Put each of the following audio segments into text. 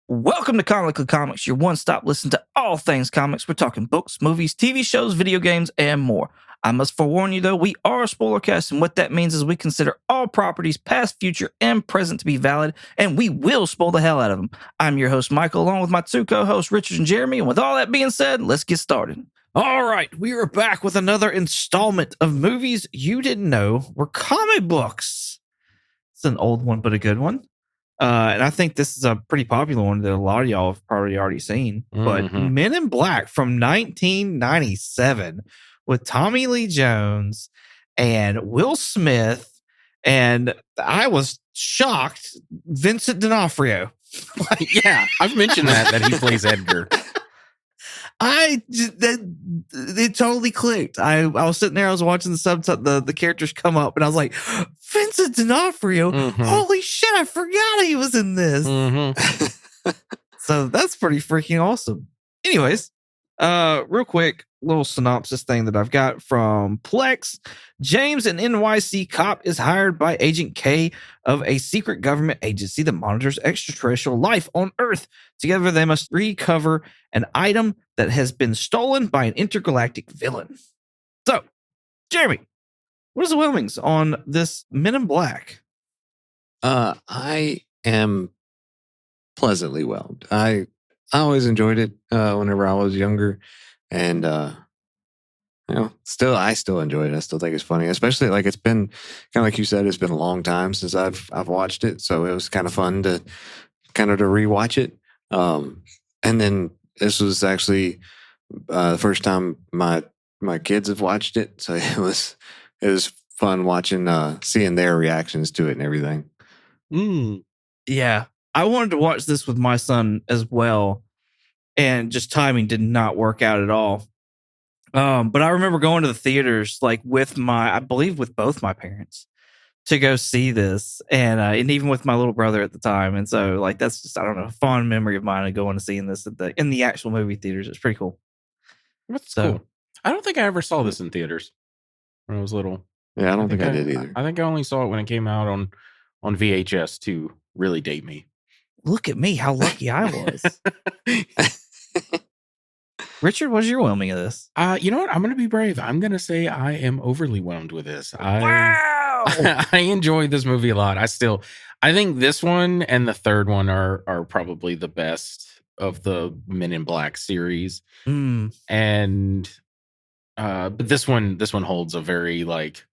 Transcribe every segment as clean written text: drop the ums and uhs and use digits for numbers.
Welcome to Comically Comics, your one-stop listen to all things comics. We're talking books, movies, TV shows, video games, and more. I must forewarn you, though, we are a spoiler cast, and what that means is we consider all properties, past, future, and present, to be valid, and we will spoil the hell out of them. I'm your host, Michael, along with my two co-hosts, Richard and Jeremy, and with all that being said, let's get started. All right, we are back with another installment of movies you didn't know were comic books. It's an old one, but a good one. And I think this is a pretty popular one that a lot of y'all have probably already seen. But Men in Black from 1997 with Tommy Lee Jones and Will Smith. And I was shocked, Vincent D'Onofrio. Yeah, I've mentioned that he plays Edgar. It totally clicked. I was sitting there, I was watching the subtitle, the characters come up, and I was like, Vincent D'Onofrio, holy shit, I forgot he was in this. So that's pretty freaking awesome. Anyways, real quick, little synopsis thing that I've got from Plex. James, an NYC cop, is hired by Agent K of a secret government agency that monitors extraterrestrial life on Earth. Together, they must recover an item that has been stolen by an intergalactic villain. So, Jeremy, what is the whelmings on this Men in Black? I am pleasantly whelmed. I always enjoyed it whenever I was younger, and I still enjoy it. I still think it's funny, especially like it's been kind of like you said, it's been a long time since I've watched it, so it was kind of fun to rewatch it. And then this was actually the first time my kids have watched it, so it was fun watching seeing their reactions to it and everything. Yeah, I wanted to watch this with my son as well, and just timing did not work out at all. But I remember going to the theaters like with both my parents to go see this, and even with my little brother at the time. And so like that's just, I don't know, a fond memory of mine of going and seeing this in the actual movie theaters. It's pretty cool. That's cool. I don't think I ever saw this in theaters when I was little. Yeah, I don't think I did either. I think I only saw it when it came out on VHS to really date me. Look at me, how lucky I was. Richard, what's your whelming of this? You know what? I'm going to be brave. I'm going to say I am overly whelmed with this. Wow! I enjoyed this movie a lot. I think this one and the third one are probably the best of the Men in Black series. And but this one holds a very like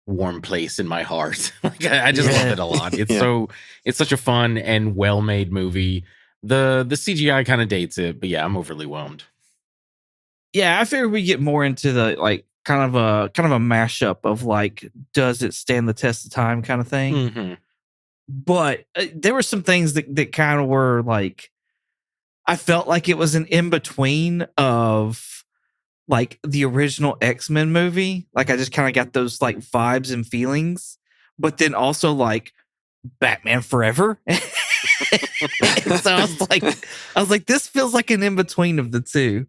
warm place in my heart. Like I just love it a lot. It's it's such a fun and well-made movie. The CGI kind of dates it, but yeah, I'm overly whelmed. Yeah, I figured we get more into the like kind of a mashup of like, does it stand the test of time kind of thing. But there were some things that kind of were like, I felt like it was an in between of like the original X-Men movie. Like I just kind of got those like vibes and feelings, but then also like Batman Forever. So I was like, this feels like an in between of the two.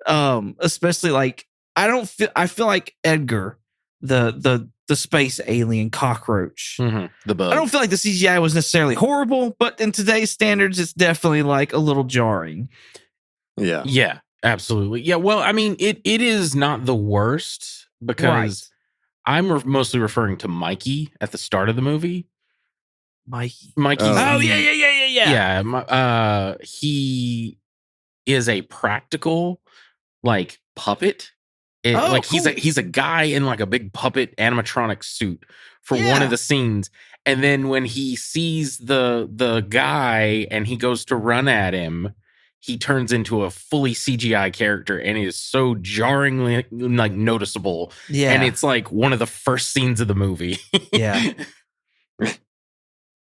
Especially like I feel like Edgar, the space alien cockroach. The bug. I don't feel like the CGI was necessarily horrible, but in today's standards, it's definitely like a little jarring. Yeah. Yeah, absolutely. Yeah, well, I mean, it is not the worst because I'm mostly referring to Mikey at the start of the movie. Mikey. Oh, yeah. Yeah, he is a practical like puppet. Cool. He's a guy in like a big puppet animatronic suit for one of the scenes, and then when he sees the guy and he goes to run at him, he turns into a fully CGI character and is so jarringly like noticeable. Yeah, and it's like one of the first scenes of the movie. Yeah,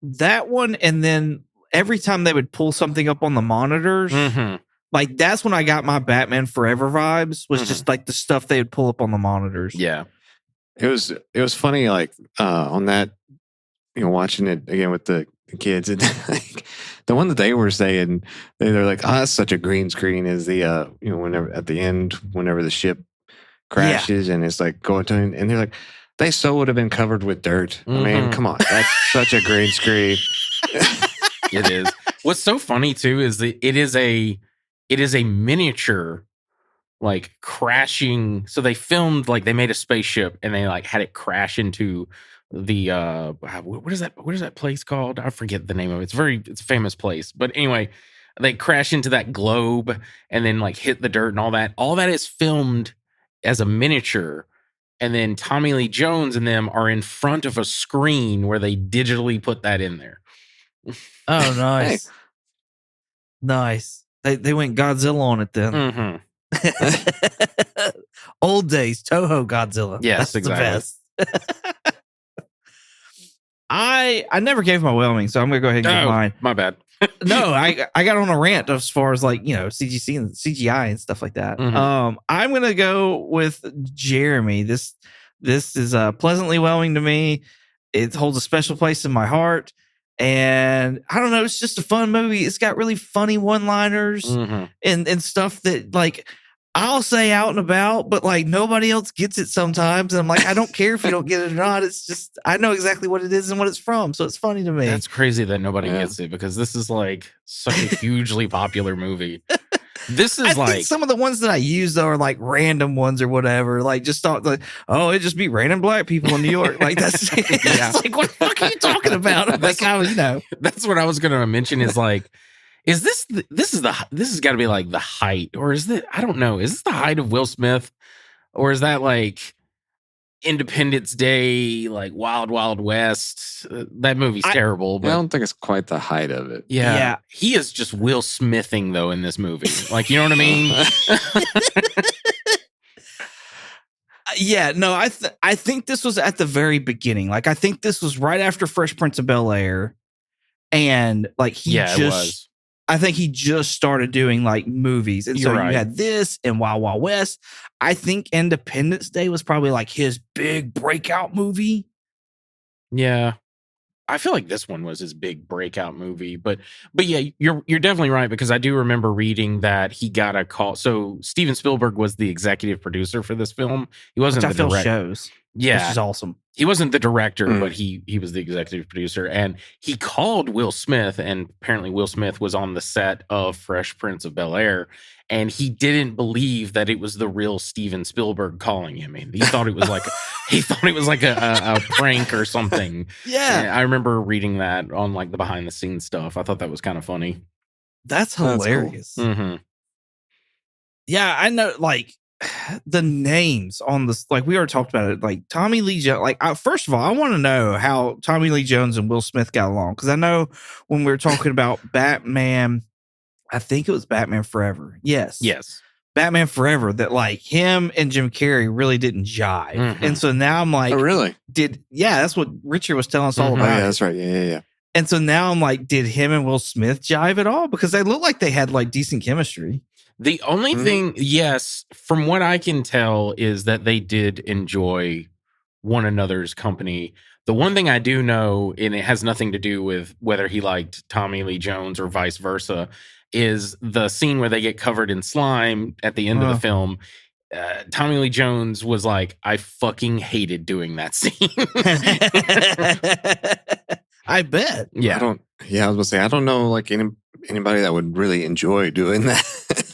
that one, and then every time they would pull something up on the monitors. Like that's when I got my Batman Forever vibes, was just like the stuff they would pull up on the monitors. Yeah. It was funny, like on that, watching it again with the kids, and like the one that they were saying, they're like, "Oh, that's such a green screen." Is the whenever at the end, whenever the ship crashes and it's like going to, and they're like, they so would have been covered with dirt. I mean, come on, that's such a green screen. It is. What's so funny too is that it is a miniature like crashing. So they filmed like they made a spaceship and they like had it crash into the what is that place called? I forget the name of it. It's a famous place. But anyway, they crash into that globe and then like hit the dirt and all that. All that is filmed as a miniature. And then Tommy Lee Jones and them are in front of a screen where they digitally put that in there. Oh, nice. Nice. They went Godzilla on it then. Mm-hmm. Old days, Toho Godzilla. Yes, That's exactly. The best. I never gave my whelming, so I'm gonna go ahead and give mine. My bad. No, I got on a rant as far as like, CGC and CGI and stuff like that. Mhm. I'm gonna go with Jeremy. This is pleasantly whelming to me. It holds a special place in my heart. And I don't know, it's just a fun movie. It's got really funny one-liners Mhm. and stuff that like I'll say out and about, but like nobody else gets it sometimes. And I'm like, I don't care if you don't get it or not. It's just I know exactly what it is and what it's from. So it's funny to me. That's crazy that nobody gets it because this is like such a hugely popular movie. This is I like think some of the ones that I use though are like random ones or whatever. Like just thought like, oh, it just be random black people in New York. Like that's Yeah. it's like what the fuck are you talking about? I'm like, how that's what I was gonna mention is like, is this has got to be like the height, or is it? I don't know. Is this the height of Will Smith, or is that like Independence Day, like Wild Wild West? That movie's terrible. But I don't think it's quite the height of it. yeah, he is just Will Smithing though in this movie. Like, you know what I mean? Yeah, no, I think this was at the very beginning. Like, I think this was right after Fresh Prince of Bel-Air, and like it was. I think he just started doing like movies, and You're so right. you had this and Wild Wild West. I think Independence Day was probably like his big breakout movie. Yeah. I feel like this one was his big breakout movie, but yeah, you're definitely right because I do remember reading that he got a call. So Steven Spielberg was the executive producer for this film. He wasn't Which I the feel director. shows. Yeah, Which is awesome. He wasn't the director, but he was the executive producer, and he called Will Smith, and apparently Will Smith was on the set of Fresh Prince of Bel-Air, and he didn't believe that it was the real Steven Spielberg calling him. He thought it was like a prank or something. Yeah, And I remember reading that on like the behind the scenes stuff. I thought that was kind of funny. that's hilarious. Cool. Mm-hmm. Yeah, I know. Like the names on this, like we already talked about it. Like Tommy Lee Jones. Like first of all, I want to know how Tommy Lee Jones and Will Smith got along because I know when we were talking about Batman, I think it was Batman Forever. Yes, Batman Forever. That like him and Jim Carrey really didn't jive, Mhm. and so now I'm like, Oh, really? that's what Richard was telling us all Mhm. Oh, about. yeah, that's right. Yeah. And so now I'm like, did him and Will Smith jive at all? Because they look like they had like decent chemistry. The only thing, yes, from what I can tell, is that they did enjoy one another's company. The one thing I do know, and it has nothing to do with whether he liked Tommy Lee Jones or vice versa, is the scene where they get covered in slime at the end of the film. Tommy Lee Jones was like, I fucking hated doing that scene. I bet. Yeah. I was gonna say, I don't know like anybody that would really enjoy doing that.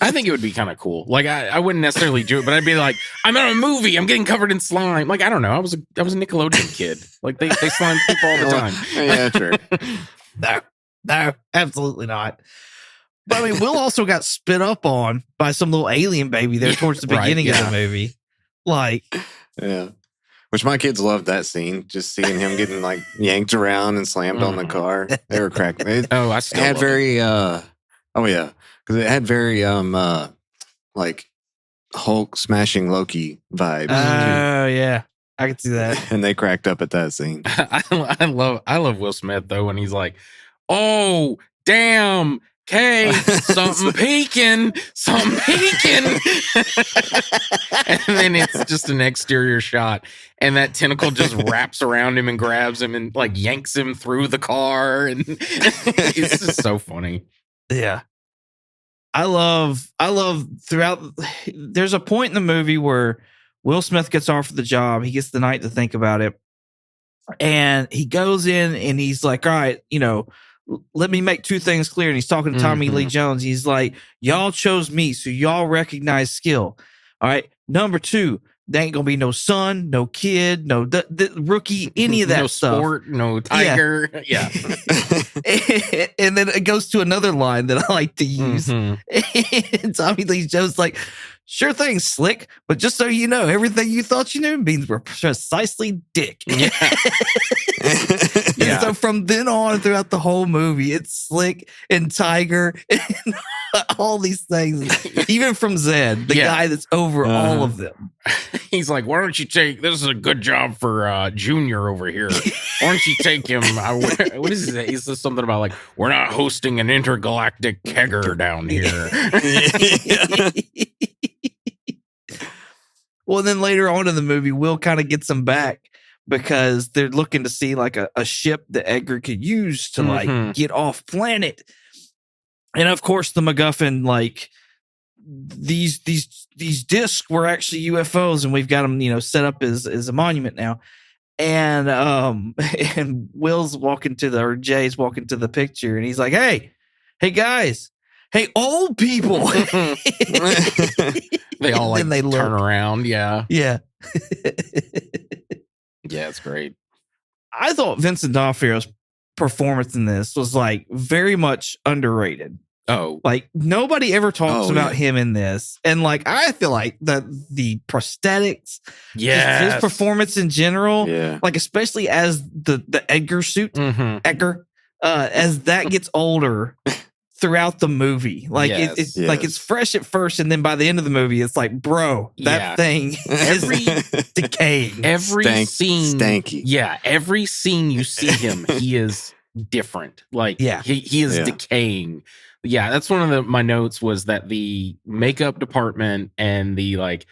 I think it would be kind of cool. Like I wouldn't necessarily do it, but I'd be like, I'm in a movie. I'm getting covered in slime. Like I don't know. I was a Nickelodeon kid. Like they slime people all the time. Yeah, sure. No, absolutely not. But I mean, Will also got spit up on by some little alien baby there towards the beginning of the movie. Like, Yeah. Which my kids loved that scene, just seeing him getting like yanked around and slammed on the car. They were cracking. It I still had love very because it had very like Hulk smashing Loki vibes. oh yeah, I can see that. And they cracked up at that scene. I love Will Smith though when he's like, oh damn, okay, something peeking. And then it's just an exterior shot, and that tentacle just wraps around him and grabs him and like yanks him through the car, and it's just so funny. Yeah. I love throughout. There's a point in the movie where Will Smith gets offered the job. He gets the night to think about it. And he goes in and he's like, all right, let me make two things clear. And he's talking to Tommy Lee Jones. He's like, y'all chose me, so y'all recognize skill. All right. Number two, there ain't gonna be no son, no kid, no the rookie, any of that no stuff. Sport, no tiger. Yeah. And then it goes to another line that I like to use. And Tommy Lee Jones like, sure thing, Slick, but just so you know, everything you thought you knew means we're precisely dick. Yeah. And so from then on throughout the whole movie, it's Slick and Tiger and all these things, even from Zed, the guy that's over all of them. He's like, why don't you take, this is a good job for Junior over here. Why don't you take him? What is he? He says something about like, we're not hosting an intergalactic kegger down here. Well, then later on in the movie, Will kind of gets them back because they're looking to see like a ship that Edgar could use to like get off planet. And of course, the MacGuffin, like these discs were actually UFOs, and we've got them, set up as a monument now. And and Will's walking or Jay's walking to the picture, and he's like, "Hey guys, hey old people." They all like they turn around. Yeah. Yeah. Yeah, it's great. I thought Vincent D'Onofrio's performance in this was like very much underrated. Oh, like nobody ever talks about him in this, and like I feel like the prosthetics, his performance in general, like especially as the Edgar suit, Edgar, as that gets older throughout the movie, like it's like it's fresh at first, and then by the end of the movie, it's like, bro, that thing is decaying. Every scene, stanky. Yeah, every scene you see him, he is different. Like, he is decaying. Yeah, that's one of my notes was that the makeup department and the like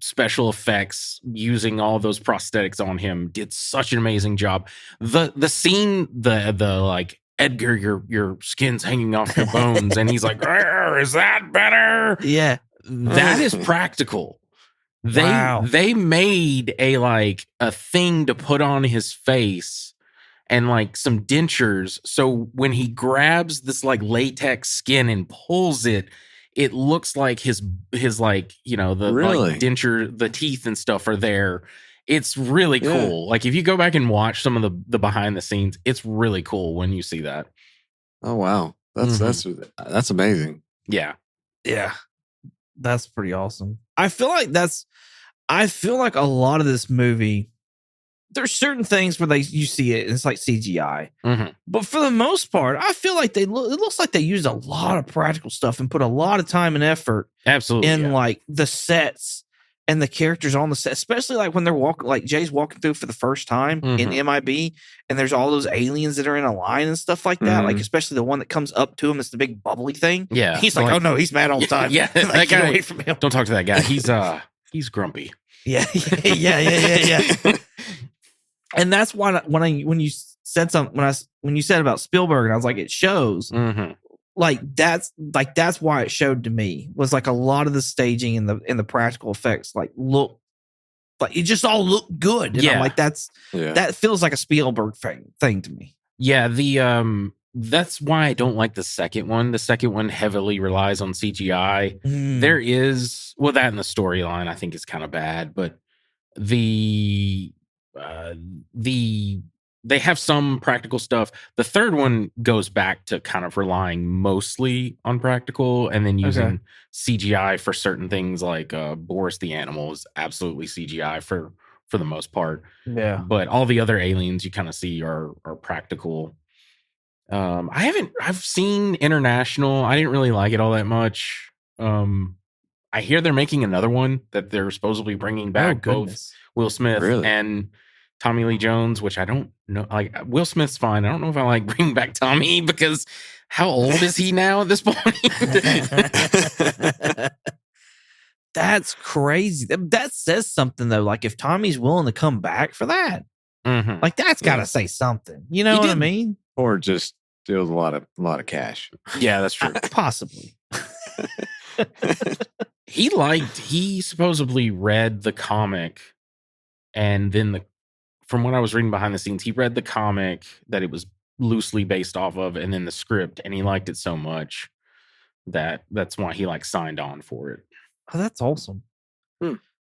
special effects using all those prosthetics on him did such an amazing job. The scene, the like, Edgar, your skin's hanging off your bones, and he's like, is that better? Yeah. That is practical. They made a thing to put on his face and like some dentures. So when he grabs this like latex skin and pulls it, it looks like his like, the like denture, the teeth and stuff are there. It's really cool. Like if you go back and watch some of the behind the scenes, it's really cool when you see that. Oh wow. That's amazing. Yeah. Yeah. That's pretty awesome. I feel like a lot of this movie, there's certain things where you see it and it's like CGI. But for the most part, I feel like it looks like they used a lot of practical stuff and put a lot of time and effort in like the sets and the characters on the set, especially like when they're walking, like Jay's walking through for the first time in MIB, and there's all those aliens that are in a line and stuff like that. Like especially the one that comes up to him, it's the big bubbly thing. Yeah, he's like, oh no, he's mad all the time. Yeah, like, that guy. Get away from him. Don't talk to that guy. He's grumpy. Yeah. And that's why when you said when you said about Spielberg, and I was like, it shows. Like that's why it showed to me was like a lot of the staging and the practical effects like look like it just all looked good. And I'm like, that feels like a Spielberg thing to me. Yeah, that's why I don't like the second one. The second one heavily relies on CGI. There is that and the storyline I think is kind of bad, but they have some practical stuff. The third one goes back to kind of relying mostly on practical and then using CGI for certain things like Boris the Animal is absolutely CGI for the most part. Yeah. But all the other aliens you kind of see are practical. I've seen International. I didn't really like it all that much. I hear they're making another one that they're supposedly bringing back both Will Smith and Tommy Lee Jones, which I don't know. Like Will Smith's fine. I don't know if I like bringing back Tommy because how old is he now at this point? That's crazy. That says something though. Like if Tommy's willing to come back for that, like that's got to say something. You know what I mean? Or just steals a lot of cash. Yeah, that's true. Possibly. He supposedly read the comic, and then from what I was reading behind the scenes, he read the comic that it was loosely based off of, and then the script, and he liked it so much that's why he like signed on for it. Oh, that's awesome.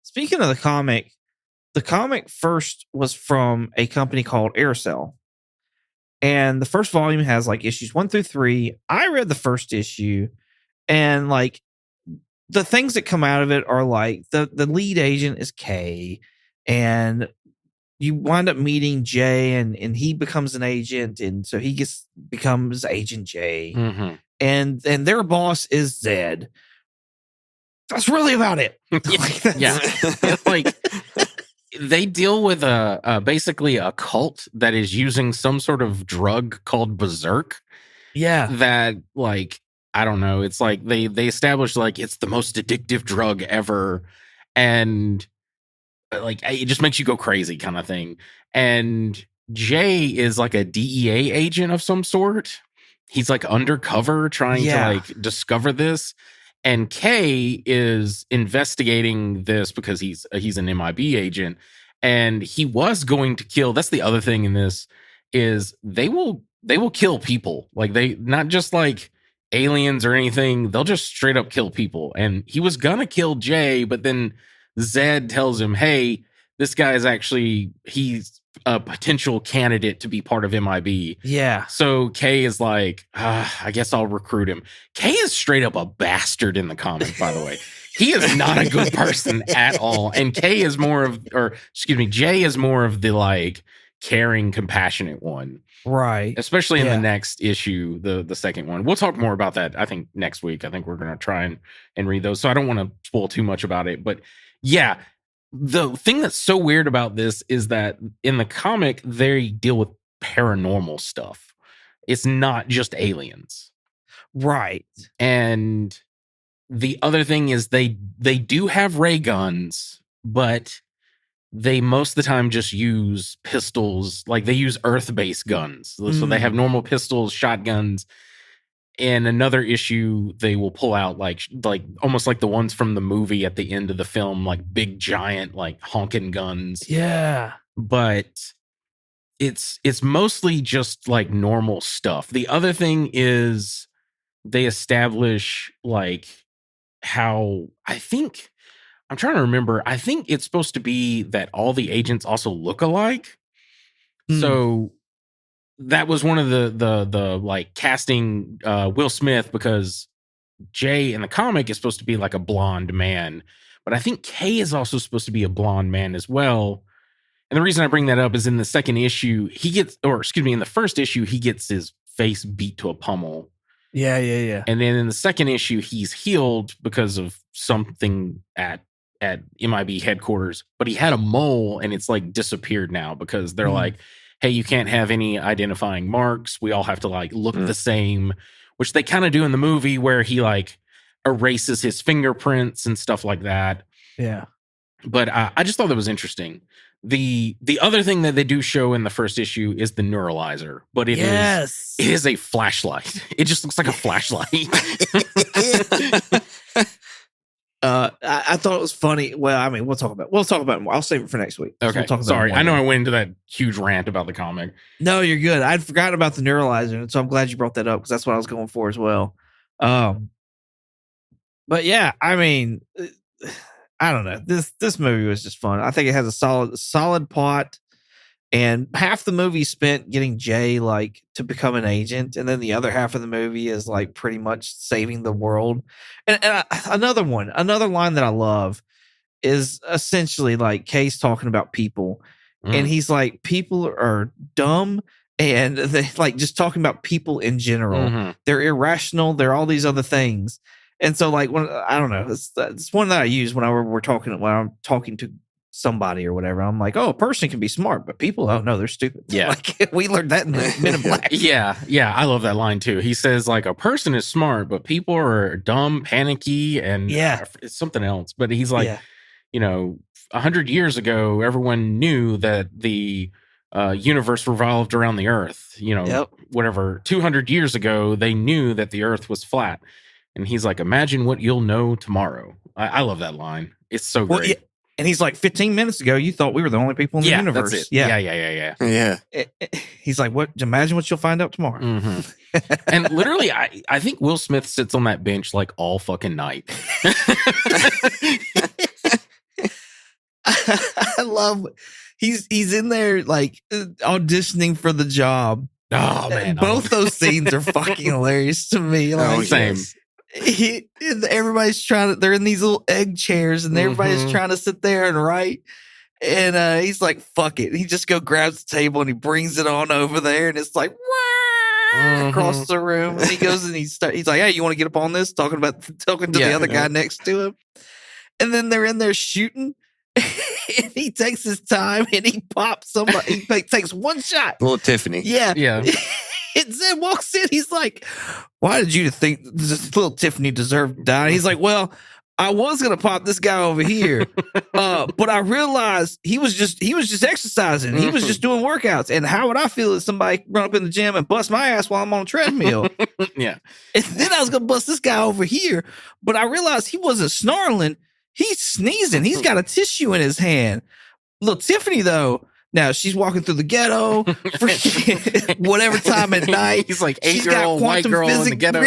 Speaking of the comic first was from a company called Aircell. And the first volume has like issues 1 through 3. I read the first issue, and like the things that come out of it are like the lead agent is K, and you wind up meeting J, and he becomes an agent, and so he becomes Agent J. Mm-hmm. And their boss is Zed. That's really about it. Yeah. Like they deal with basically a cult that is using some sort of drug called Berserk. Yeah. That like, I don't know. It's like they established like it's the most addictive drug ever. And like it just makes you go crazy kind of thing. And Jay is like a DEA agent of some sort. He's like undercover trying to like discover this. And K is investigating this because he's an MIB agent, and he was going to kill. That's the other thing in this is they will kill people. Like they not just like aliens or anything. They'll just straight up kill people. And he was gonna kill Jay, but then Zed tells him, "Hey, this guy is he's a potential candidate to be part of MIB." Yeah. So K is like, I guess I'll recruit him. K is straight up a bastard in the comic, by the way. He is not a good person at all. And Jay is more of the like caring, compassionate one. Right. Especially in the next issue, the second one. We'll talk more about that, I think, next week. I think we're going to try and read those. So I don't want to spoil too much about it. But yeah, the thing that's so weird about this is that in the comic, they deal with paranormal stuff. It's not just aliens. Right. And the other thing is they do have ray guns, but they most of the time just use pistols. Like they use earth-based guns. So they have normal pistols, shotguns. In another issue, they will pull out like almost like the ones from the movie at the end of the film, like big giant like honking guns. Yeah. But it's mostly just like normal stuff. The other thing is they establish like how I'm trying to remember. I think it's supposed to be that all the agents also look alike. So that was one of the like casting Will Smith, because Jay in the comic is supposed to be like a blonde man, but I think K is also supposed to be a blonde man as well. And the reason I bring that up is in the second issue, in the first issue, he gets his face beat to a pummel. Yeah. And then in the second issue, he's healed because of something at MIB headquarters, but he had a mole and it's like disappeared now because they're like, hey, you can't have any identifying marks. We all have to like look the same, which they kind of do in the movie where he like erases his fingerprints and stuff like that. Yeah. But I just thought that was interesting. The other thing that they do show in the first issue is the neuralyzer, but it is a flashlight. It just looks like a flashlight. I thought it was funny. Well, I mean, we'll talk about it more. I'll save it for next week. Okay. We'll Sorry. I know I went into that huge rant about the comic. No, you're good. I'd forgotten about the neuralyzer, and so I'm glad you brought that up because that's what I was going for as well. But yeah, I mean, I don't know. This movie was just fun. I think it has a solid plot, and half the movie spent getting Jay like to become an agent, and then the other half of the movie is like pretty much saving the world. And another line that I love is essentially like Kay's talking about people, and he's like, people are dumb, and they like just talking about people in general. They're irrational. They're all these other things. And so, like, I don't know, it's one that I use when I'm talking to somebody or whatever. I'm like, oh, a person can be smart, but people, oh no, they're stupid. Yeah, like we learned that in Men in Black. Yeah, I love that line too. He says like a person is smart, but people are dumb, panicky, and it's something else. But he's like, 100 years ago, everyone knew that the universe revolved around the Earth. Whatever. 200 years ago, they knew that the Earth was flat. And he's like, imagine what you'll know tomorrow. I love that line. It's so great. And he's like, 15 minutes ago, you thought we were the only people in the universe. That's it. Yeah. He's like, what? Imagine what you'll find out tomorrow. Mm-hmm. And literally, I think Will Smith sits on that bench like all fucking night. I love he's in there like auditioning for the job. Oh man, both those scenes are fucking hilarious to me. Like, same. Everybody's trying to. They're in these little egg chairs, and everybody's trying to sit there and write. And he's like, "Fuck it!" He just grabs the table and he brings it on over there, and it's like across the room. And he goes and he's like, "Hey, you want to get up on this?" Talking to the other guy next to him. And then they're in there shooting. And he takes his time and he pops somebody. He takes one shot. Little Tiffany. Yeah. And Zed walks in. He's like, "Why did you think this little Tiffany deserved to die?" He's like, "Well, I was gonna pop this guy over here, but I realized he was just exercising. He was just doing workouts. And how would I feel if somebody run up in the gym and bust my ass while I'm on a treadmill?" Yeah. And then I was gonna bust this guy over here, but I realized he wasn't snarling. He's sneezing. He's got a tissue in his hand. Little Tiffany, though, now she's walking through the ghetto, whatever time at night. He's like 8-year-old white girl in the ghetto.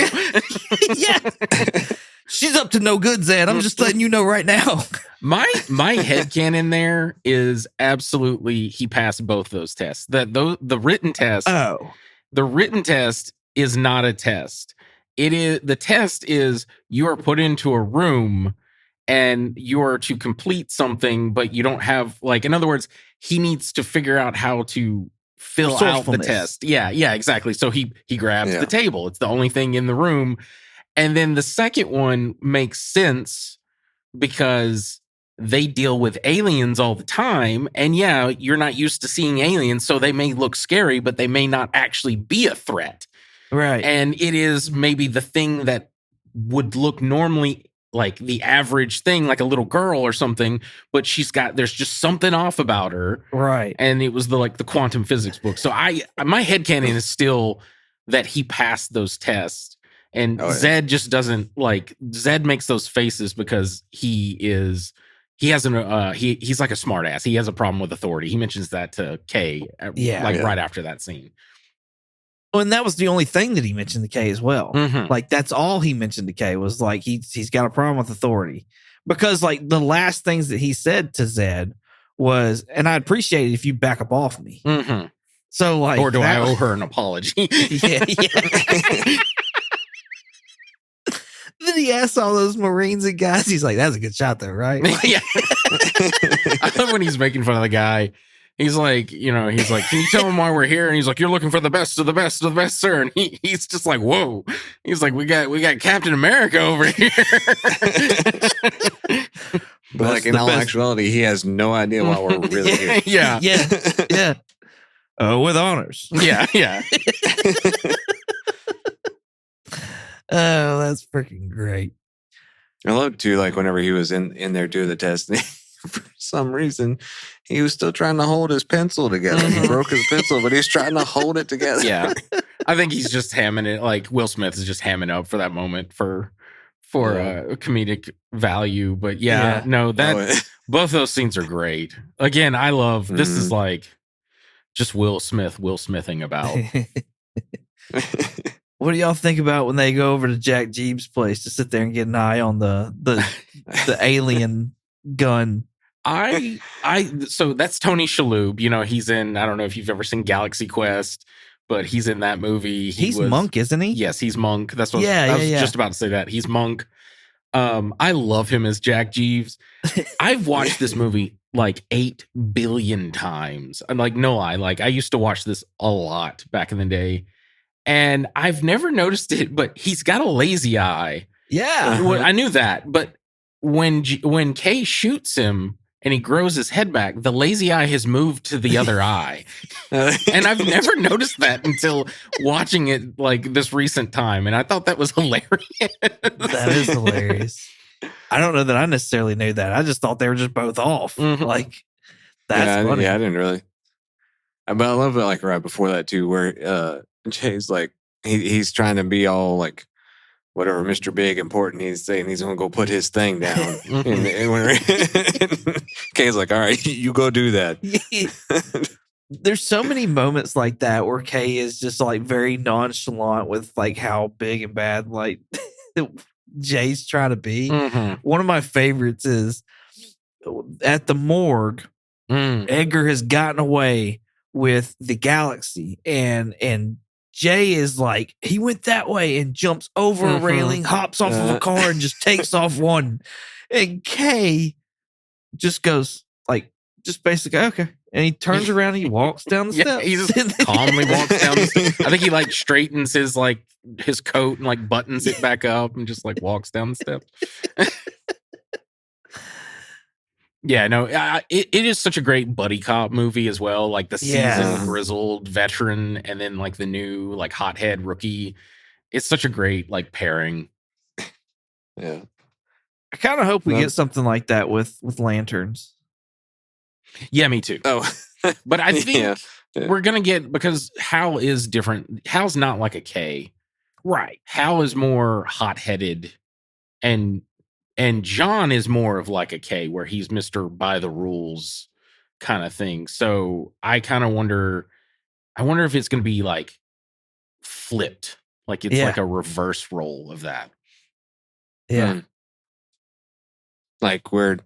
Yeah. She's up to no good, Zed. I'm just letting you know right now. My headcanon there is absolutely he passed both those tests. The written test. Oh. The written test is not a test. The test is you are put into a room and you're to complete something, but you don't have, like, in other words, he needs to figure out how to fill out the test. Yeah, exactly. So he grabs the table. It's the only thing in the room. And then the second one makes sense because they deal with aliens all the time. And yeah, you're not used to seeing aliens, so they may look scary, but they may not actually be a threat. Right. And it is maybe the thing that would look normally like the average thing, like a little girl or something, but there's just something off about her. Right. And it was the quantum physics book. So my headcanon is still that he passed those tests. And Zed just doesn't Zed makes those faces because he's like a smart ass. He has a problem with authority. He mentions that to Kay right after that scene. Oh, and that was the only thing that he mentioned to Kay as well. Mm-hmm. Like, that's all he mentioned to Kay was like he's got a problem with authority. Because like the last things that he said to Zed was, "And I'd appreciate it if you back up off me." Mm-hmm. So like, or do I owe her an apology? Yeah. Then he asked all those Marines and guys, he's like, "That's a good shot though, right?" Yeah. I love when he's making fun of the guy. He's like, "Can you tell him why we're here?" And he's like, "You're looking for the best of the best of the best, sir." And he's just like, "Whoa." He's like, we got Captain America over here. But like in all actuality, he has no idea why we're really here. Yeah. Yeah. With honors. Yeah. Oh, that's freaking great. I love too, like whenever he was in there doing the test, for some reason, he was still trying to hold his pencil together. He broke his pencil, but he's trying to hold it together. Yeah. I think he's just hamming it. Like Will Smith is just hamming up for that moment for comedic value. But both those scenes are great. Again, I love, this is like just Will Smithing about. What do y'all think about when they go over to Jack Jeeb's place to sit there and get an eye on the alien gun? So that's Tony Shalhoub. He's in, I don't know if you've ever seen Galaxy Quest, but he's in that movie. He's Monk, isn't he? Yes, he's Monk. That's what I was just about to say that. He's Monk. I love him as Jack Jeeves. I've watched this movie like 8 billion times. I'm like, no lie. Like, I used to watch this a lot back in the day. And I've never noticed it, but he's got a lazy eye. Yeah. Well, I knew that. But when Kay shoots him and he grows his head back, the lazy eye has moved to the other eye. And I've never noticed that until watching it like this recent time. And I thought that was hilarious. That is hilarious. I don't know that I necessarily knew that. I just thought they were just both off. Mm-hmm. Like, that's funny. Yeah, I didn't really. But I love it, like, right before that, too, where Jay's like, he's trying to be all, like, whatever Mr. Big important he's saying he's gonna go put his thing down. and Kay's like, all right, you go do that. There's so many moments like that where Kay is just like very nonchalant with like how big and bad like Jay's trying to be. One of my favorites is at the morgue. Edgar has gotten away with the galaxy, and Jay is like, he went that way and jumps over a railing, hops off of a car, and just takes off one. And Kay just goes like, just basically, okay. And he turns around and he walks down the steps. He just calmly walks down the steps. I think he like straightens his coat and like buttons it back up and just like walks down the steps. Yeah, no, it is such a great buddy cop movie as well. Like the seasoned, grizzled veteran, and then like the new like hothead rookie. It's such a great like pairing. Yeah, I kind of hope we get something like that with Lanterns. Yeah, me too. Oh, but I think we're gonna get, because Hal is different. Hal's not like a K, right? Hal is more hot-headed, and John is more of like a K, where he's Mr. by the rules kind of thing. So I kind of wonder. I wonder if it's gonna be like flipped, like it's like a reverse role of that. Yeah, like where.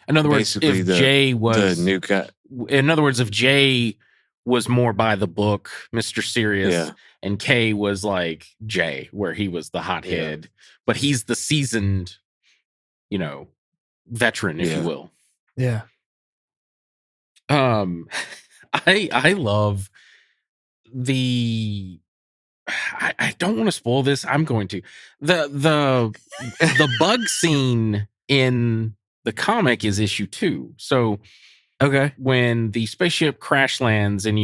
In other words, if Jay was the new guy. In other words, if Jay was more by the book, Mr. Serious, and K was like Jay, where he was the hothead, but he's the seasoned, veteran, if you will. Yeah. I love the. I don't want to spoil this. I'm going to the bug scene in the comic is issue 2. So, when the spaceship crash lands and,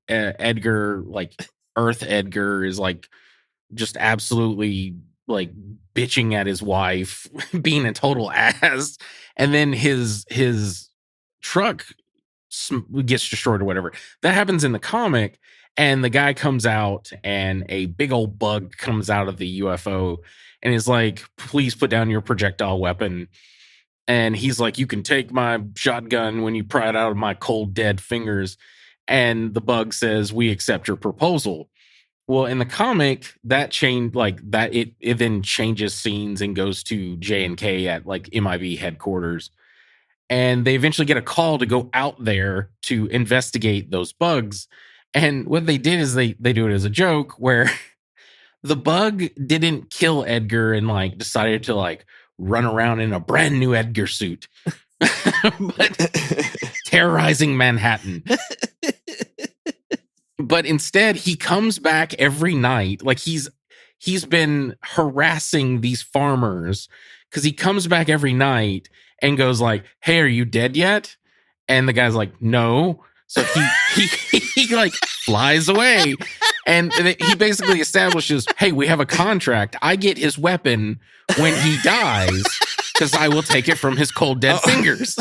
Edgar, like Earth Edgar is like just absolutely like bitching at his wife, being a total ass. And then his truck gets destroyed or whatever. That happens in the comic. And the guy comes out and a big old bug comes out of the UFO and is like, please put down your projectile weapon. And he's like, you can take my shotgun when you pry it out of my cold, dead fingers. And the bug says, we accept your proposal. Well, in the comic, that changed like that. It then changes scenes and goes to J&K at like MIB headquarters. And they eventually get a call to go out there to investigate those bugs. And what they did is they do it as a joke where the bug didn't kill Edgar and like decided to like run around in a brand new Edgar suit, but terrorizing Manhattan. But instead, he comes back every night. Like he's been harassing these farmers because he comes back every night and goes like, "Hey, are you dead yet?" And the guy's like, "No." So he like flies away, and he basically establishes, "Hey, we have a contract. I get his weapon when he dies because I will take it from his cold dead fingers."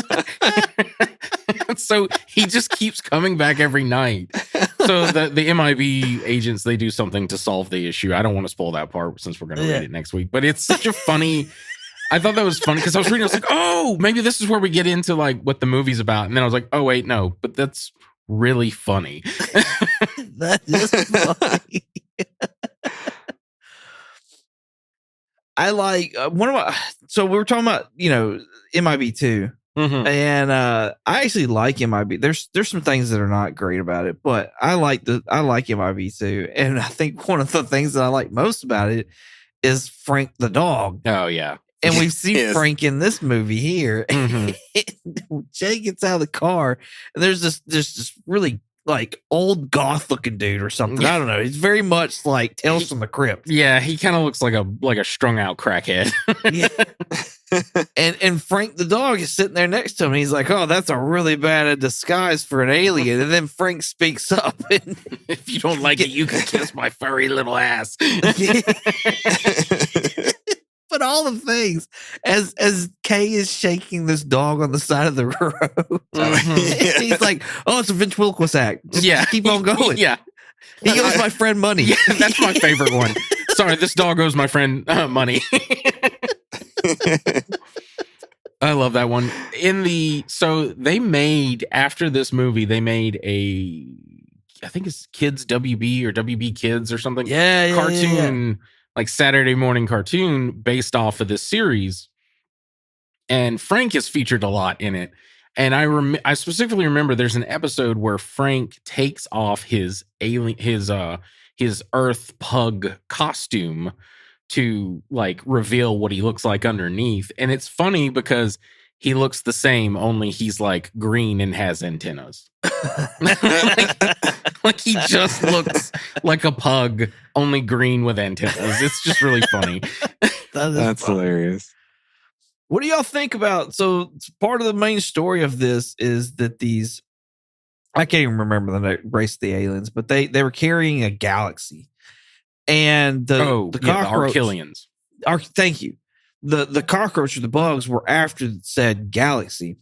So he just keeps coming back every night. So the MIB agents, they do something to solve the issue. I don't want to spoil that part since we're going to read it next week. But it's such a funny. I thought that was funny because I was reading. I was like, oh, maybe this is where we get into like what the movie's about. And then I was like, oh wait, no, but that's really funny. That is funny. I like one of my. So we were talking about MIB 2. Mm-hmm. And I actually like MIB. There's some things that are not great about it, but I like MIB 2. And I think one of the things that I like most about it is Frank the dog. Oh yeah. And we see Frank in this movie here. Mm-hmm. Jay gets out of the car, and there's this really like old goth looking dude or something. I don't know. He's very much like Tales from the Crypt. Yeah, he kind of looks like a strung out crackhead. Yeah. And Frank the dog is sitting there next to him. And he's like, "Oh, that's a really bad disguise for an alien." And then Frank speaks up. And, if you don't like it, you can kiss my furry little ass. But all the things as Kay is shaking this dog on the side of the road, he's like, "Oh, it's a ventriloquist act. Just keep on going." Yeah, he owes my friend money. Yeah, that's my favorite one. Sorry, this dog owes my friend money. I love that one. So they made, after this movie, they made I think it's Kids WB or WB Kids or something. Cartoon, like Saturday morning cartoon based off of this series. And Frank is featured a lot in it. And I specifically remember there's an episode where Frank takes off his Earth pug costume to like reveal what he looks like underneath. And it's funny because he looks the same, only he's like green and has antennas. like he just looks like a pug, only green with antennas. It's just really funny. That's funny. Hilarious. What do y'all think about? So part of the main story of this is that I can't even remember the race of the aliens, but they were carrying a galaxy. And the cockroach, the Archilians. Thank you. The cockroach or the bugs were after said galaxy,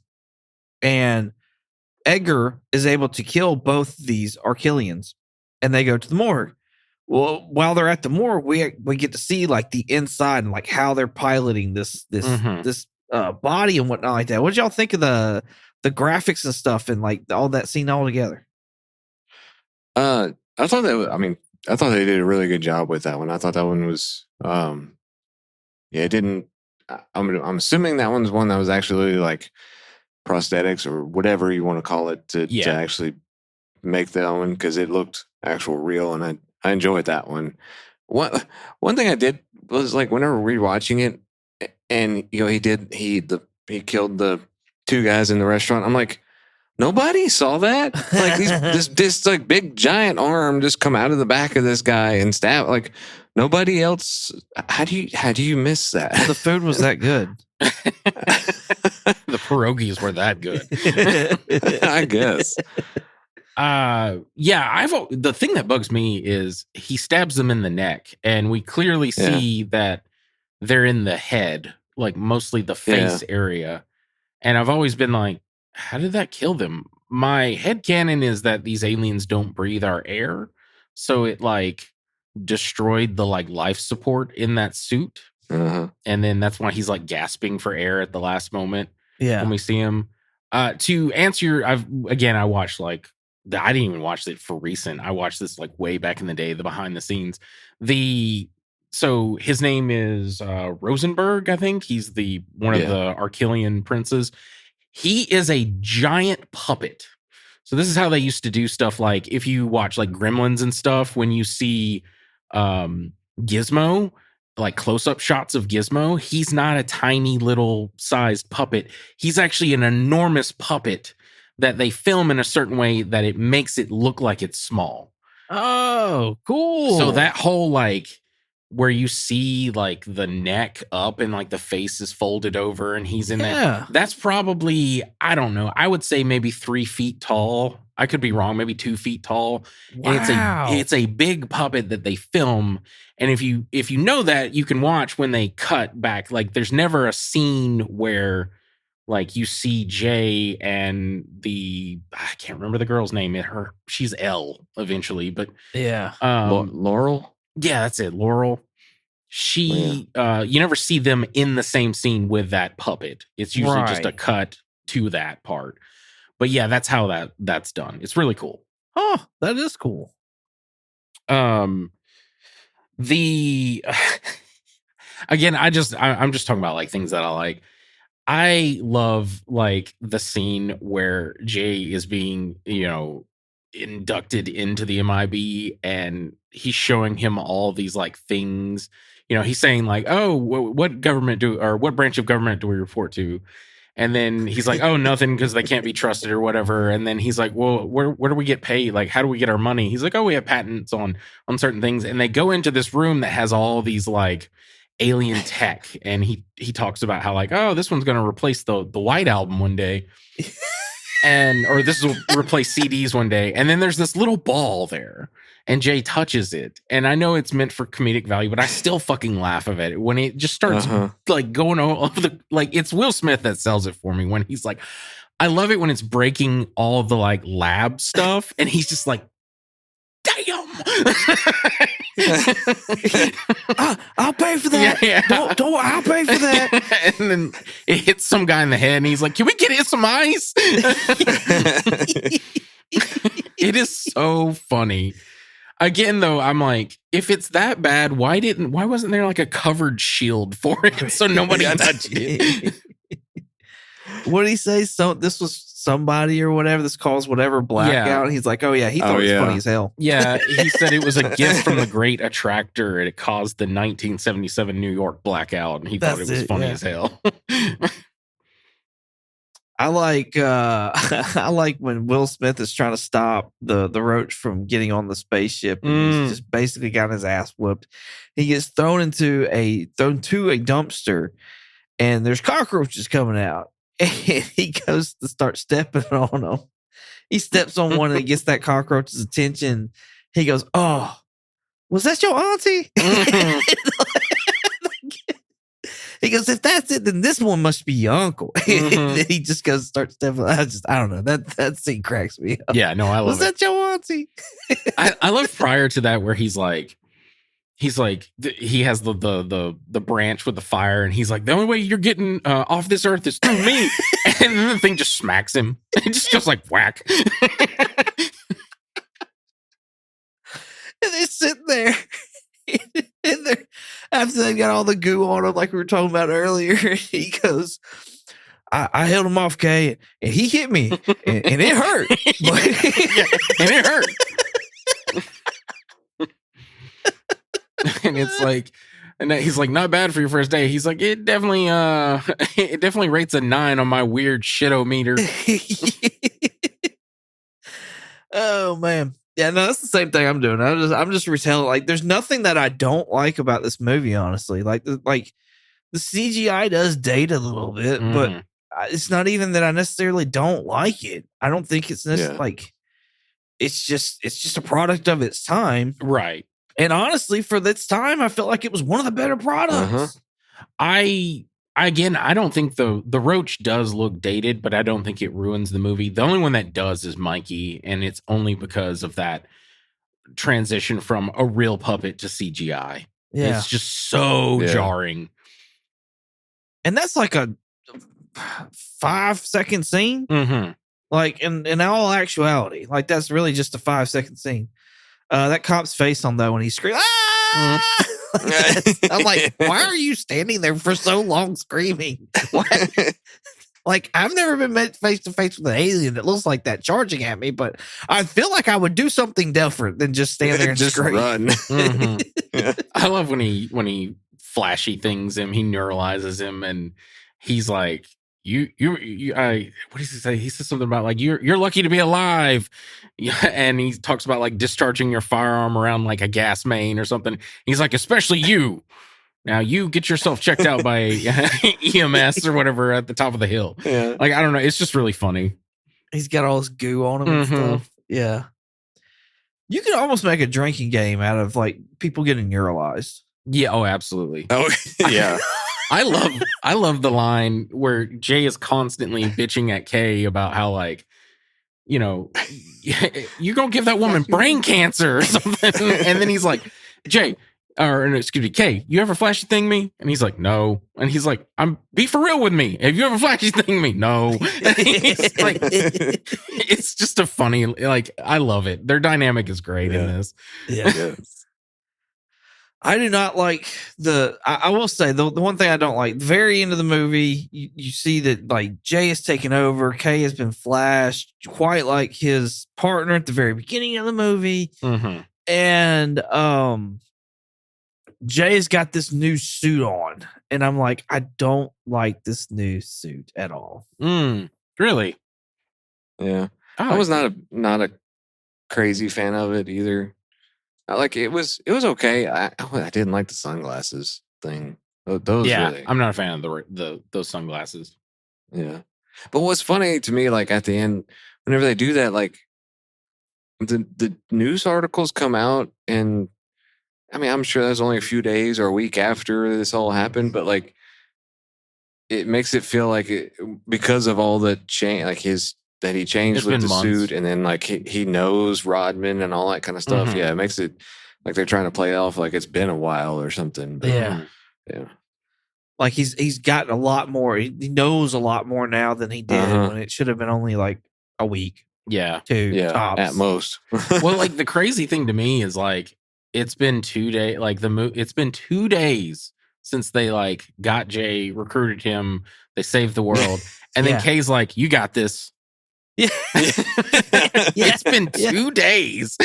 and Edgar is able to kill both these Archilians, and they go to the morgue. Well, while they're at the morgue, we get to see like the inside and like how they're piloting this body and whatnot like that. What did y'all think of the graphics and stuff and like all that scene all together? I thought they did a really good job with that one. I thought that one was, it didn't. I'm assuming that one's one that was actually like prosthetics or whatever you want to call it to actually make that one, because it looked actual real, and I enjoyed that one. One thing I did was like whenever rewatching it, and he killed the two guys in the restaurant. I'm like, nobody saw that. Like this like big giant arm just come out of the back of this guy and stab. Like nobody else. How do you miss that? The food was that good. The pierogies were that good. I guess. The thing that bugs me is he stabs them in the neck, and we clearly see that they're in the head, like mostly the face area. And I've always been like, how did that kill them? My headcanon is that these aliens don't breathe our air, so it like destroyed the like life support in that suit. Uh-huh. And then that's why he's like gasping for air at the last moment. Yeah. When we see him. To answer I watched like I didn't even watch it for recent. I watched this like way back in the day, the behind the scenes. So his name is Rosenberg, I think. He's one of the Archilian princes. He is a giant puppet. So this is how they used to do stuff. Like if you watch like Gremlins and stuff, when you see Gizmo, like close-up shots of Gizmo, he's not a tiny little sized puppet. He's actually an enormous puppet that they film in a certain way that it makes it look like it's small. Oh, cool. So that whole like where you see like the neck up and like the face is folded over and he's in that. That's probably, I don't know, I would say maybe 3 feet tall. I could be wrong, maybe 2 feet tall. Wow. And it's a big puppet that they film. And if you know that, you can watch when they cut back. Like there's never a scene where like you see Jay and I can't remember the girl's name. She's Elle eventually, but Laurel. Yeah, that's it. Laurel. You never see them in the same scene with that puppet. It's usually just a cut to that part. But yeah, that's how that's done. It's really cool. Oh, that is cool. Again, I'm just talking about like things that I like. I love like the scene where Jay is being, inducted into the MIB, and he's showing him all these like things. He's saying like, "Oh, what branch of government do we report to?" And then he's like, "Oh, nothing, because they can't be trusted or whatever." And then he's like, "Well, where do we get paid? Like, how do we get our money?" He's like, "Oh, we have patents on certain things." And they go into this room that has all these like alien tech, and he talks about how like, "Oh, this one's going to replace the White Album one day." Or this will replace CDs one day. And then there's this little ball there, and Jay touches it. And I know it's meant for comedic value, but I still fucking laugh at it when it just starts like going over it's Will Smith that sells it for me when he's like, I love it when it's breaking all of the like lab stuff. And he's just like, damn. I'll pay for that. Yeah. Don't I'll pay for that. And then it hits some guy in the head, and he's like, "Can we get it some ice?" It is so funny. Again, though, I'm like, if it's that bad, why wasn't there like a covered shield for it so nobody touched it? What did he say? So this was somebody or whatever. This caused whatever blackout. Yeah. And he's like, oh yeah, he thought it was funny as hell. Yeah, he said it was a gift from the great attractor, and it caused the 1977 New York blackout, and he thought it was funny as hell. I like when Will Smith is trying to stop the roach from getting on the spaceship, and he's just basically got his ass whooped. He gets thrown to a dumpster, and there's cockroaches coming out. And he goes to start stepping on them. He steps on one and it gets that cockroach's attention. He goes, "Oh, was that your auntie?" He goes, "If that's it, then this one must be your uncle." And then he just goes, starts stepping. I don't know. That scene cracks me up. Yeah, no, I love it. Was that your auntie? I love prior to that where he's like, he has the branch with the fire, and he's like, "The only way you're getting off this earth is through me." And then the thing just smacks him. It just goes like whack. And they sit there. And they're, after they got all the goo on him, like we were talking about earlier, he goes, I held him off, Kay, and he hit me, and it hurt. Yeah, and it hurt. And it's like, and he's like, "Not bad for your first day." He's like, it definitely rates a 9 on my weird shit-o-meter. Oh man. Yeah, no, that's the same thing I'm doing. I'm just retelling. Like, there's nothing that I don't like about this movie, honestly. Like the CGI does date a little bit, but it's not even that I necessarily don't like it. I don't think it's necessarily like it's just a product of its time, Right. And honestly, for this time, I felt like it was one of the better products. I don't think the roach does look dated, but I don't think it ruins the movie. The only one that does is Mikey, and it's only because of that transition from a real puppet to CGI. Yeah. It's just so jarring. And that's like a 5-second scene. Like in all actuality, like that's really just a 5-second scene. That cop's face on though when he screams, "Ah!" I'm like, why are you standing there for so long screaming? Like, I've never been met face to face with an alien that looks like that charging at me, but I feel like I would do something different than just stand there and just scream. run. I love when he flashy things him, he neuralyzes him, and he's like, what does he say? He says something about like you're lucky to be alive. Yeah, and he talks about like discharging your firearm around like a gas main or something. He's like, especially you. Now you get yourself checked out by EMS or whatever at the top of the hill. Yeah. Like, I don't know. It's just really funny. He's got all this goo on him and stuff. Yeah. You could almost make a drinking game out of like people getting neuralized. Yeah. Oh, absolutely. Oh, yeah. I love the line where Jay is constantly bitching at Kay about how, like, you know, you're going to give that woman brain cancer or something. And then he's like, Jay, excuse me, Kay, you ever flashy thing me? And he's like, no. And he's like, be for real with me. Have you ever flashy thing me? No. And he's like, it's just a funny, like, I love it. Their dynamic is great in this. Yeah. I do not like I will say the one thing I don't like, the very end of the movie, you see that like Jay is taken over. Kay has been flashed quite like his partner at the very beginning of the movie. And Jay's got this new suit on. And I'm like, I don't like this new suit at all. Really? Yeah. I was not a crazy fan of it either. Like it was okay. I didn't like the sunglasses thing. Those really. I'm not a fan of those sunglasses. Yeah, but what's funny to me, like at the end, whenever they do that, like the news articles come out, and I mean, I'm sure that's only a few days or a week after this all happened, but like it makes it feel like because of all the change, like his that he changed It's with been the months. suit, and then like he knows Rodman and all that kind of stuff. Mhm. Yeah, it makes it like they're trying to play off like it's been a while or something. But Yeah. yeah. Like he's gotten a lot more. He knows a lot more now than he did when it should have been only like a week, Yeah. 2 tops. At most. Well, like the crazy thing to me is like it's been 2 days. Like it's been 2 days since they like got Jay, recruited him, they saved the world, and then Yeah. Kay's like, "You got this." Yeah. It's been 2 days.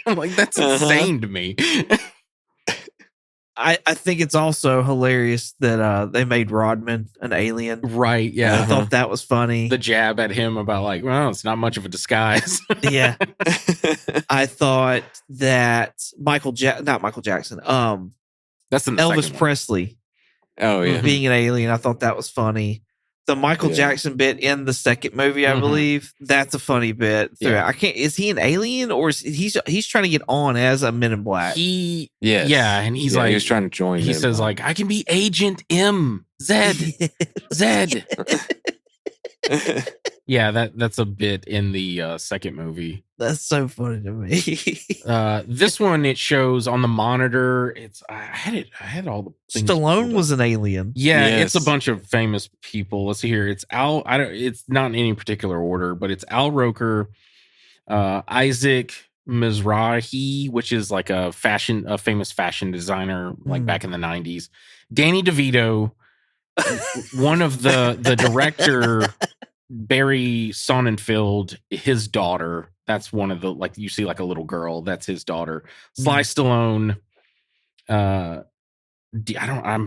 Like that's insane to me. I think it's also hilarious that they made Rodman an alien. Right? Yeah. I thought that was funny. The jab at him about like, well, it's not much of a disguise. Yeah. I thought that not Michael Jackson. That's in the Elvis second one. Presley Oh yeah. being an alien. I thought that was funny. The Michael Jackson bit in the second movie, I believe, that's a funny bit. Yeah. Is he an alien or is he's trying to get on as a Men in Black? Yeah, and he's like, he was trying to join. He says like, I can be Agent M Z. Yeah, that's a bit in the second movie. That's so funny to me. This one, it shows on the monitor. I had all the things. Stallone was an alien. Yeah, Yes. it's a bunch of famous people. Let's see here. It's Al. It's not in any particular order, but it's Al Roker, Isaac Mizrahi, which is like a famous fashion designer, like back in the 90s. Danny DeVito, one of the director, Barry Sonnenfeld, his daughter. That's one of the, like, you see like a little girl. That's his daughter. Sly Stallone. I'm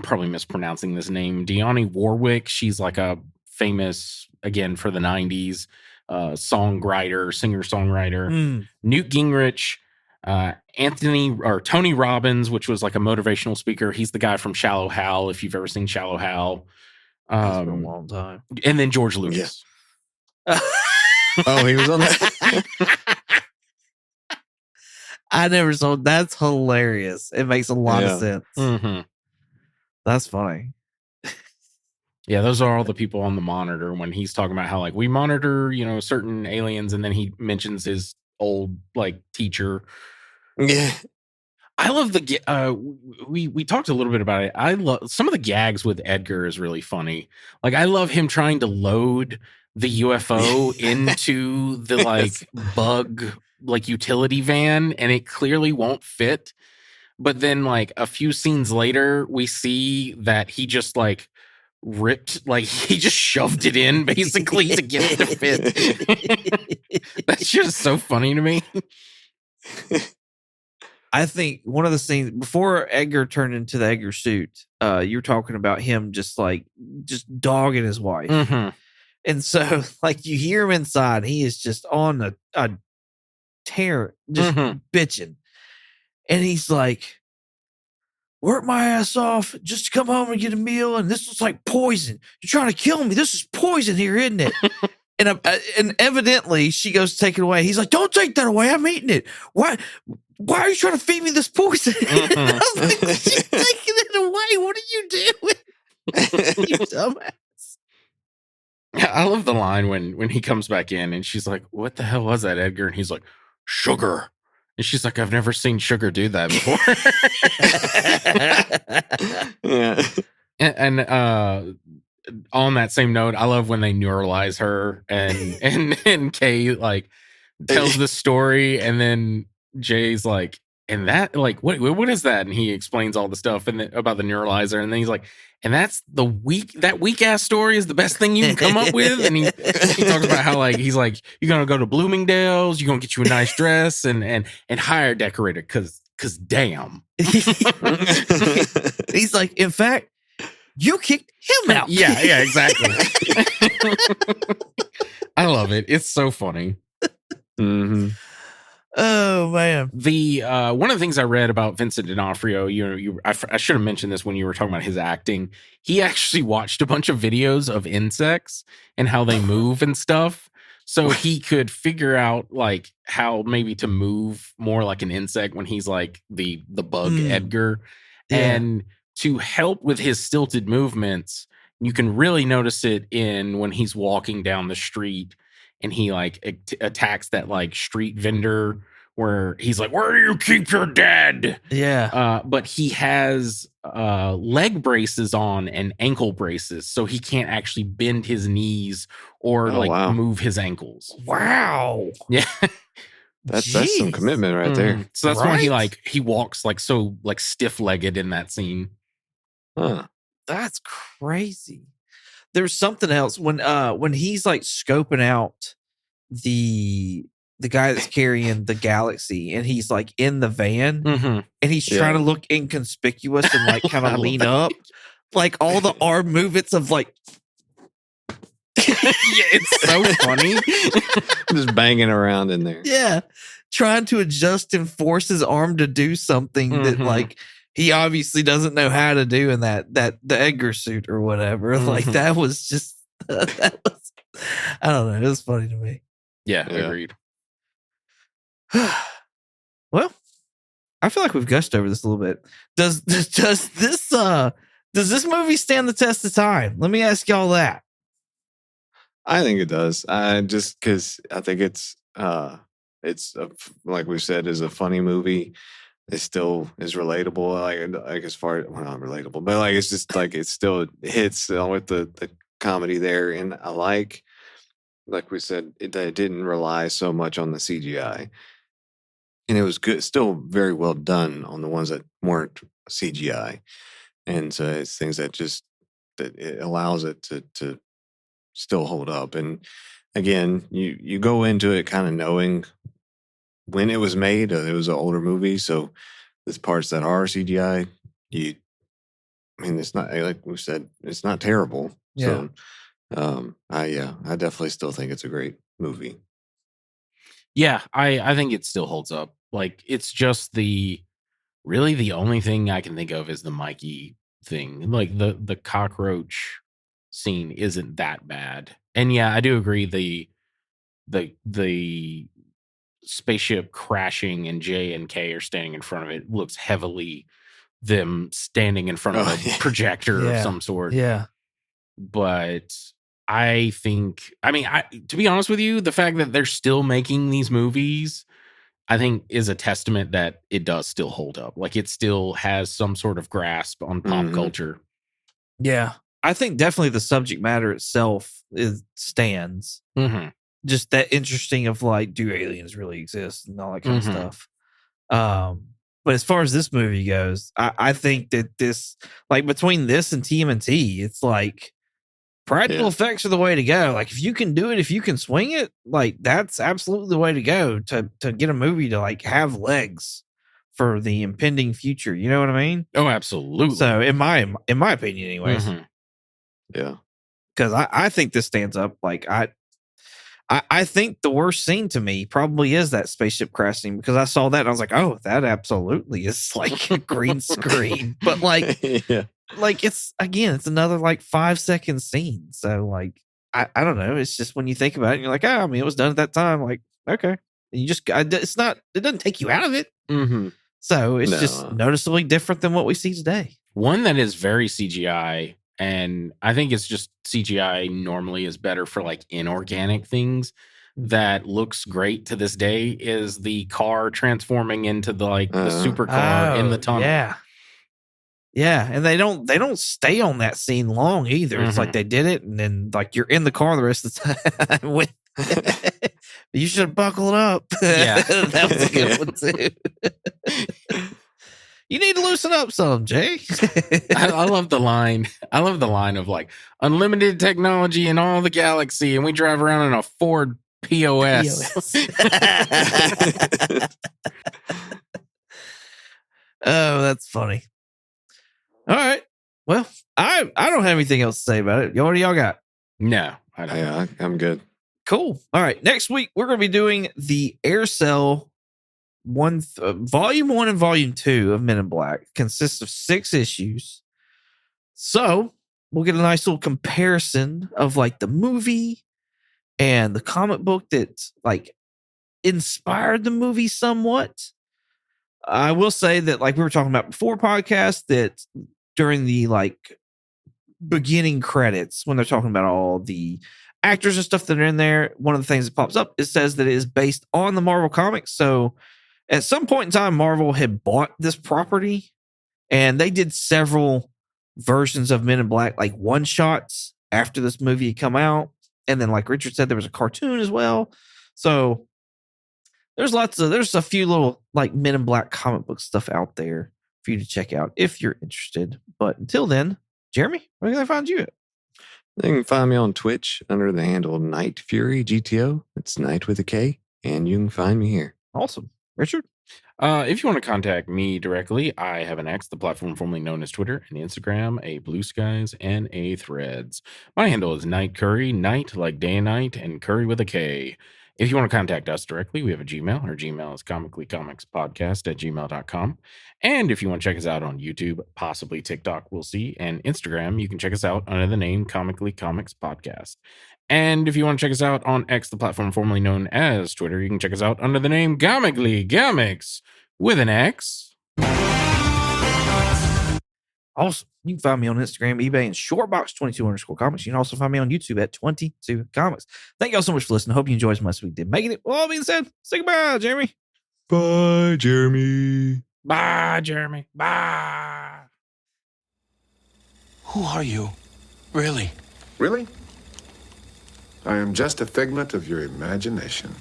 probably mispronouncing this name. Dionne Warwick. She's like a famous, again, for the 90s, singer-songwriter. Newt Gingrich, Tony Robbins, which was like a motivational speaker. He's the guy from Shallow Hal, if you've ever seen Shallow Hal. It's been a long time. And then George Lucas. Oh, he was on that. I never saw. That's hilarious. It makes a lot of sense. Mm-hmm. That's funny. Yeah, those are all the people on the monitor when he's talking about how like we monitor, certain aliens, and then he mentions his old like teacher. Yeah. I love we talked a little bit about it. I love some of the gags with Edgar is really funny. Like I love him trying to load the UFO into the like bug like utility van, and it clearly won't fit. But then like a few scenes later, we see that he just like ripped, like he just shoved it in basically to get it to fit. That's just so funny to me. I think one of the scenes before Edgar turned into the Edgar suit, you're talking about him just dogging his wife. Mm-hmm. And so like you hear him inside, he is just on a tear, just bitching. And he's like, work my ass off just to come home and get a meal. And this looks like poison. You're trying to kill me. This is poison here, isn't it? And evidently she goes to take it away. He's like, don't take that away. I'm eating it. Why are you trying to feed me this poison? I was like, she's taking it away. What are you doing? You dumbass. I love the line when he comes back in and she's like, what the hell was that, Edgar? And he's like, sugar. And she's like, I've never seen sugar do that before. Yeah. And on that same note, I love when they neuralyze her and Kay like tells the story, and then Jay's like, and that like what is that? And he explains all the stuff about the neuralyzer, and then he's like, and that's that weak ass story is the best thing you can come up with. And he talks about how like he's like, you're gonna go to Bloomingdale's, you're gonna get you a nice dress and hire a decorator because damn. He's like, in fact, you kicked him out. Yeah, exactly. I love it. It's so funny. Mm-hmm. Oh man. The one of the things I read about Vincent D'Onofrio, I should have mentioned this when you were talking about his acting. He actually watched a bunch of videos of insects and how they move and stuff, so he could figure out like how maybe to move more like an insect when he's like the bug Edgar, and to help with his stilted movements, you can really notice it in when he's walking down the street and he like attacks that like street vendor where he's like, "Where do you keep your dead?" Yeah. But he has leg braces on and ankle braces, so he can't actually bend his knees or move his ankles. Wow. Yeah. That's some commitment right there. So that's why he walks like so like stiff-legged in that scene. Huh. That's crazy. There's something else when he's like scoping out the guy that's carrying the Galaxy, and he's like in the van, and he's trying to look inconspicuous and like kind of lean up, like all the arm movements of like. Yeah, it's so funny. Just banging around in there. Yeah. Trying to adjust and force his arm to do something that like he obviously doesn't know how to do in the Edgar suit or whatever. Like that was just I don't know. It was funny to me. Yeah. Agreed. Well, I feel like we've gushed over this a little bit. Does this movie stand the test of time? Let me ask y'all that. I think it does. Just because I think it's like we said, is a funny movie. It still is relatable. Like as far not relatable, but like it's just like it still hits with the comedy there, and I like we said, it didn't rely so much on the CGI, and it was good, still very well done on the ones that weren't CGI, and so it's things that it allows it to still hold up. And again, you go into it kind of knowing when it was made. It was an older movie, so the parts that are CGI, it's not, like we said, it's not terrible. Yeah. So I definitely still think it's a great movie. Yeah, I think it still holds up. Like it's just really the only thing I can think of is the Mikey thing. Like the cockroach scene isn't that bad. And yeah, I do agree the spaceship crashing and J and K are standing in front of it looks heavily them standing in front of a projector of some sort. Yeah. But I think, to be honest with you, the fact that they're still making these movies, I think is a testament that it does still hold up. Like it still has some sort of grasp on pop culture. Yeah. I think definitely the subject matter itself stands. Just that interesting of like, do aliens really exist and all that kind of stuff. But as far as this movie goes, I think that this, like between this and TMNT, it's like practical effects are the way to go. Like if you can do it, if you can swing it, like that's absolutely the way to go to get a movie to like have legs for the impending future. You know what I mean? Oh, absolutely. So in my opinion, anyways. Yeah. Because I think this stands up. Like I think the worst scene to me probably is that spaceship crashing, because I saw that and I was like, oh, that absolutely is like a green screen. But like, like it's another like 5-second scene. So like, I don't know. It's just when you think about it, you're like, oh, it was done at that time. Like, okay. And you just, it doesn't take you out of it. So it's just noticeably different than what we see today. One that is very CGI, and I think it's just CGI normally is better for like inorganic things that looks great to this day, is the car transforming into the supercar in the tunnel. Yeah. Yeah. And they don't stay on that scene long either. It's like they did it and then like you're in the car the rest of the time with you should have buckled up. Yeah. That was a good one too. You need to loosen up some, Jay. I love the line. I love the line of like unlimited technology in all the galaxy, and we drive around in a Ford POS. Oh, that's funny. All right. Well, I don't have anything else to say about it. What do y'all got? No, I don't. Yeah, I'm good. Cool. All right. Next week, we're going to be doing the Air Cell Volume 1 and Volume 2 of Men in Black. Consists of 6 issues. So we'll get a nice little comparison of like the movie and the comic book that like inspired the movie somewhat. I will say that, like we were talking about before podcast, that during the like beginning credits, when they're talking about all the actors and stuff that are in there, one of the things that pops up, it says that it is based on the Marvel comics. So at some point in time, Marvel had bought this property and they did several versions of Men in Black, like one shots after this movie had come out. And then, like Richard said, there was a cartoon as well. So there's a few little like Men in Black comic book stuff out there for you to check out if you're interested. But until then, Jeremy, where can I find you at? You can find me on Twitch under the handle Night Fury GTO. It's Night with a K, and you can find me here. Awesome. Richard? If you want to contact me directly, I have an X, the platform formerly known as Twitter, and Instagram, a Blue Skies, and a Threads. My handle is Night Curry, night like day and night, and curry with a K. If you want to contact us directly, we have a Gmail. Our Gmail is comicallycomicspodcast@gmail.com. And if you want to check us out on YouTube, possibly TikTok, we'll see, and Instagram, you can check us out under the name Comically Comics Podcast. And if you want to check us out on X, the platform formerly known as Twitter, you can check us out under the name Comically Comics with an X. Also, you can find me on Instagram, eBay, and shortbox22_comics. You can also find me on YouTube at 22 Comics. Thank y'all so much for listening. Hope you enjoyed as much as we did making it. With all being said, say goodbye, Jeremy. Bye, Jeremy. Bye, Jeremy. Bye. Who are you? Really? Really? I am just a figment of your imagination.